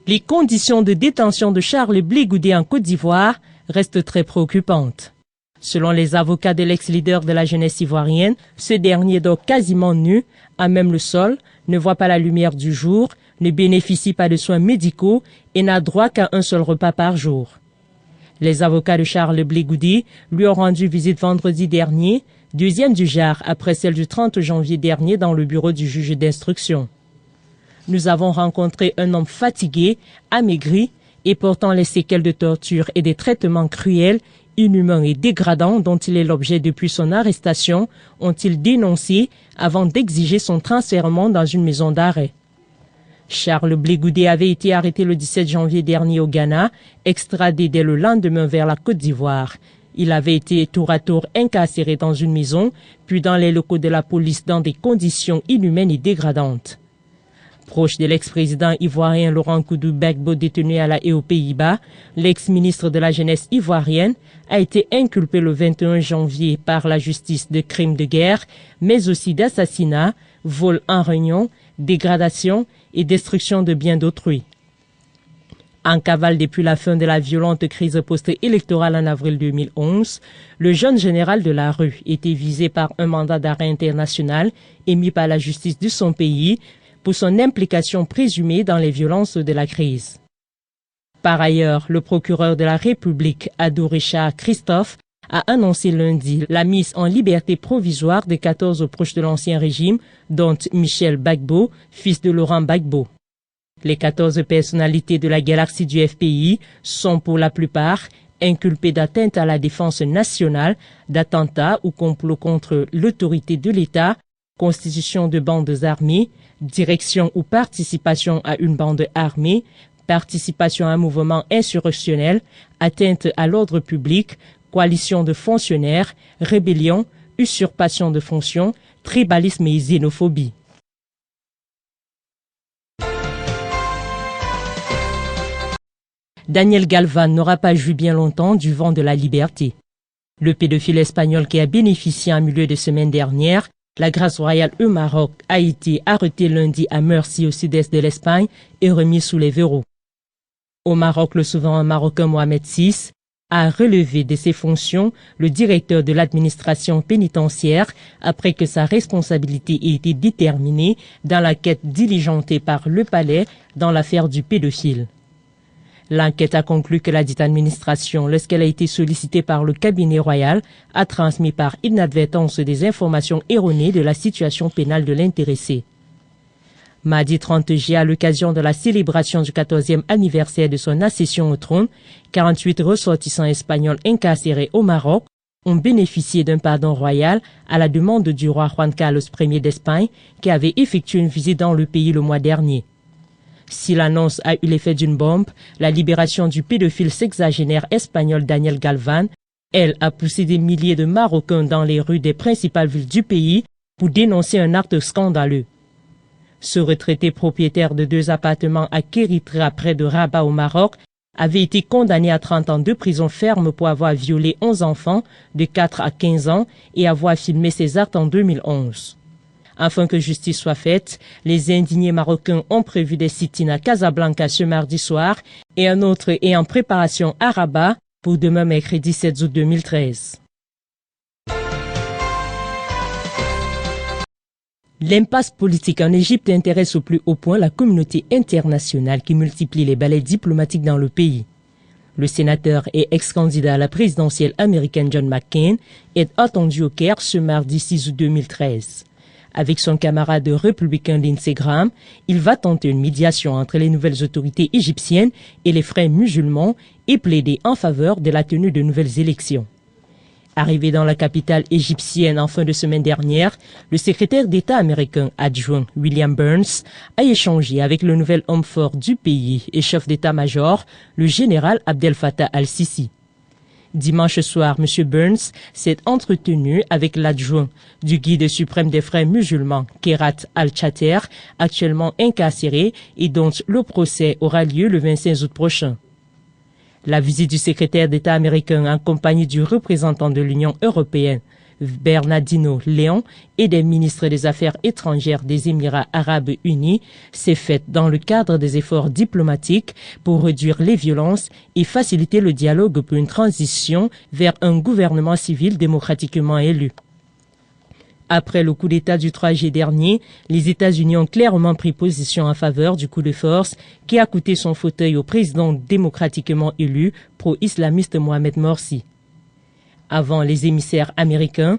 Les conditions de détention de Charles Blé Goudé en Côte d'Ivoire restent très préoccupantes. Selon les avocats de l'ex-leader de la jeunesse ivoirienne, ce dernier dort quasiment nu, à même le sol, ne voit pas la lumière du jour, ne bénéficie pas de soins médicaux et n'a droit qu'à un seul repas par jour. Les avocats de Charles Blé Goudé lui ont rendu visite vendredi dernier, deuxième du genre après celle du 30 janvier dernier dans le bureau du juge d'instruction. Nous avons rencontré un homme fatigué, amaigri et portant les séquelles de torture et des traitements cruels, inhumains et dégradants dont il est l'objet depuis son arrestation, ont-ils dénoncé avant d'exiger son transfèrement dans une maison d'arrêt. Charles Blé Goudé avait été arrêté le 17 janvier dernier au Ghana, extradé dès le lendemain vers la Côte d'Ivoire. Il avait été tour à tour incarcéré dans une maison, puis dans les locaux de la police dans des conditions inhumaines et dégradantes. Proche de l'ex-président ivoirien Laurent Koudou Gbagbo détenu à La Haye aux Pays-Bas, l'ex-ministre de la jeunesse ivoirienne a été inculpé le 21 janvier par la justice de crimes de guerre, mais aussi d'assassinat, vol en réunion, dégradation et destruction de biens d'autrui. En cavale depuis la fin de la violente crise post-électorale en avril 2011, le jeune général de la rue était visé par un mandat d'arrêt international émis par la justice de son pays pour son implication présumée dans les violences de la crise. Par ailleurs, le procureur de la République, Ado Richard Christophe, a annoncé lundi la mise en liberté provisoire des 14 proches de l'ancien régime, dont Michel Gbagbo, fils de Laurent Gbagbo. Les 14 personnalités de la galaxie du FPI sont pour la plupart inculpées d'atteinte à la défense nationale, d'attentat ou complot contre l'autorité de l'État, constitution de bandes armées, direction ou participation à une bande armée, participation à un mouvement insurrectionnel, atteinte à l'ordre public, coalition de fonctionnaires, rébellion, usurpation de fonctions, tribalisme et xénophobie. Daniel Galvan n'aura pas joui bien longtemps du vent de la liberté. Le pédophile espagnol qui a bénéficié en milieu de semaine dernière la grâce royale au Maroc a été arrêté lundi à Murcie au sud-est de l'Espagne et remis sous les verrous. Au Maroc, le souverain marocain Mohamed VI a relevé de ses fonctions le directeur de l'administration pénitentiaire après que sa responsabilité ait été déterminée dans la quête diligentée par le palais dans l'affaire du pédophile. L'enquête a conclu que la dite administration, lorsqu'elle a été sollicitée par le cabinet royal, a transmis par inadvertance des informations erronées de la situation pénale de l'intéressé. Mardi 30 juillet, à l'occasion de la célébration du 14e anniversaire de son accession au trône, 48 ressortissants espagnols incarcérés au Maroc ont bénéficié d'un pardon royal à la demande du roi Juan Carlos Ier d'Espagne, qui avait effectué une visite dans le pays le mois dernier. Si l'annonce a eu l'effet d'une bombe, la libération du pédophile sexagénaire espagnol Daniel Galvan, elle, a poussé des milliers de Marocains dans les rues des principales villes du pays pour dénoncer un acte scandaleux. Ce retraité propriétaire de 2 appartements à Kéritra près de Rabat au Maroc avait été condamné à 30 ans de prison ferme pour avoir violé 11 enfants de 4 à 15 ans et avoir filmé ces actes en 2011. Afin que justice soit faite, les indignés marocains ont prévu des sit-ins à Casablanca ce mardi soir et un autre est en préparation à Rabat pour demain mercredi 7 août 2013. L'impasse politique en Égypte intéresse au plus haut point la communauté internationale qui multiplie les balais diplomatiques dans le pays. Le sénateur et ex-candidat à la présidentielle américaine John McCain est attendu au Caire ce mardi 6 août 2013. Avec son camarade républicain Lindsey Graham, il va tenter une médiation entre les nouvelles autorités égyptiennes et les frères musulmans et plaider en faveur de la tenue de nouvelles élections. Arrivé dans la capitale égyptienne en fin de semaine dernière, le secrétaire d'État américain adjoint William Burns a échangé avec le nouvel homme fort du pays et chef d'état-major, le général Abdel Fattah al-Sisi. Dimanche soir, M. Burns s'est entretenu avec l'adjoint du guide suprême des frères musulmans, Kerat al-Chater, actuellement incarcéré et dont le procès aura lieu le 25 août prochain. La visite du secrétaire d'État américain en compagnie du représentant de l'Union européenne, Bernardino Léon et des ministres des Affaires étrangères des Émirats arabes unis s'est faite dans le cadre des efforts diplomatiques pour réduire les violences et faciliter le dialogue pour une transition vers un gouvernement civil démocratiquement élu. Après le coup d'État du 3 juillet dernier, les États-Unis ont clairement pris position en faveur du coup de force qui a coûté son fauteuil au président démocratiquement élu pro-islamiste Mohamed Morsi. Avant les émissaires américains,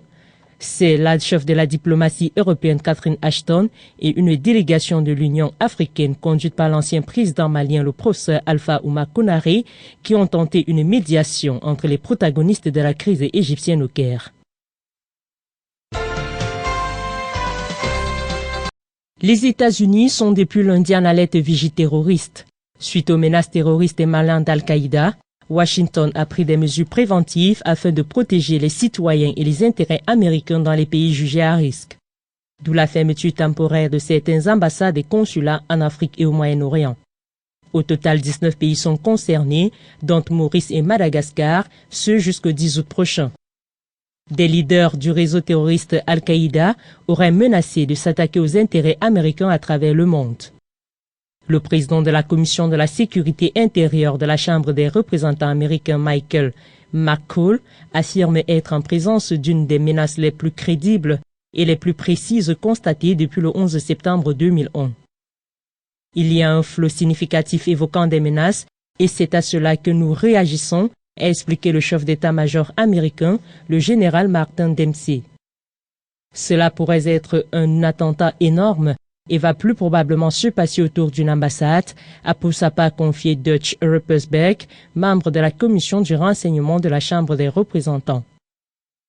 c'est la chef de la diplomatie européenne Catherine Ashton et une délégation de l'Union africaine conduite par l'ancien président malien le professeur Alpha Oumar Konaré qui ont tenté une médiation entre les protagonistes de la crise égyptienne au Caire. Les États-Unis sont depuis lundi en alerte vigie terroriste. Suite aux menaces terroristes et malins d'Al-Qaïda, Washington a pris des mesures préventives afin de protéger les citoyens et les intérêts américains dans les pays jugés à risque. D'où la fermeture temporaire de certaines ambassades et consulats en Afrique et au Moyen-Orient. Au total, 19 pays sont concernés, dont Maurice et Madagascar, ce jusqu'au 10 août prochain. Des leaders du réseau terroriste Al-Qaïda auraient menacé de s'attaquer aux intérêts américains à travers le monde. Le président de la Commission de la sécurité intérieure de la Chambre des représentants américains, Michael McCaul, affirme être en présence d'une des menaces les plus crédibles et les plus précises constatées depuis le 11 septembre 2001. Il y a un flot significatif évoquant des menaces et c'est à cela que nous réagissons, a expliqué le chef d'état-major américain, le général Martin Dempsey. Cela pourrait être un attentat énorme et va plus probablement se passer autour d'une ambassade, a pour sa part confié Dutch Ruppersberg, membre de la commission du renseignement de la Chambre des représentants.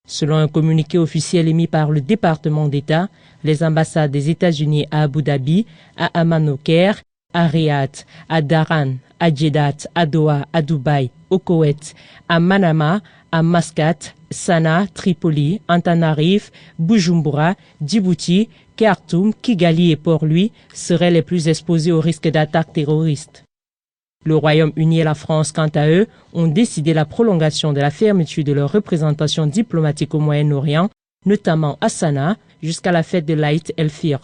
Selon un communiqué officiel émis par le département d'État, les ambassades des États-Unis à Abu Dhabi, à Amman au Caire, à Riyad, à Dharan, à Jeddah, à Doha, à Dubaï, au Koweït, à Manama, à Mascate, Sanaa, Tripoli, Antananarive, Bujumbura, Djibouti, Khartoum, Kigali et Port-Louis seraient les plus exposés au risque d'attaques terroristes. Le Royaume-Uni et la France, quant à eux, ont décidé la prolongation de la fermeture de leur représentation diplomatique au Moyen-Orient, notamment à Sanaa, jusqu'à la fête de l'Aïd el-Fitr.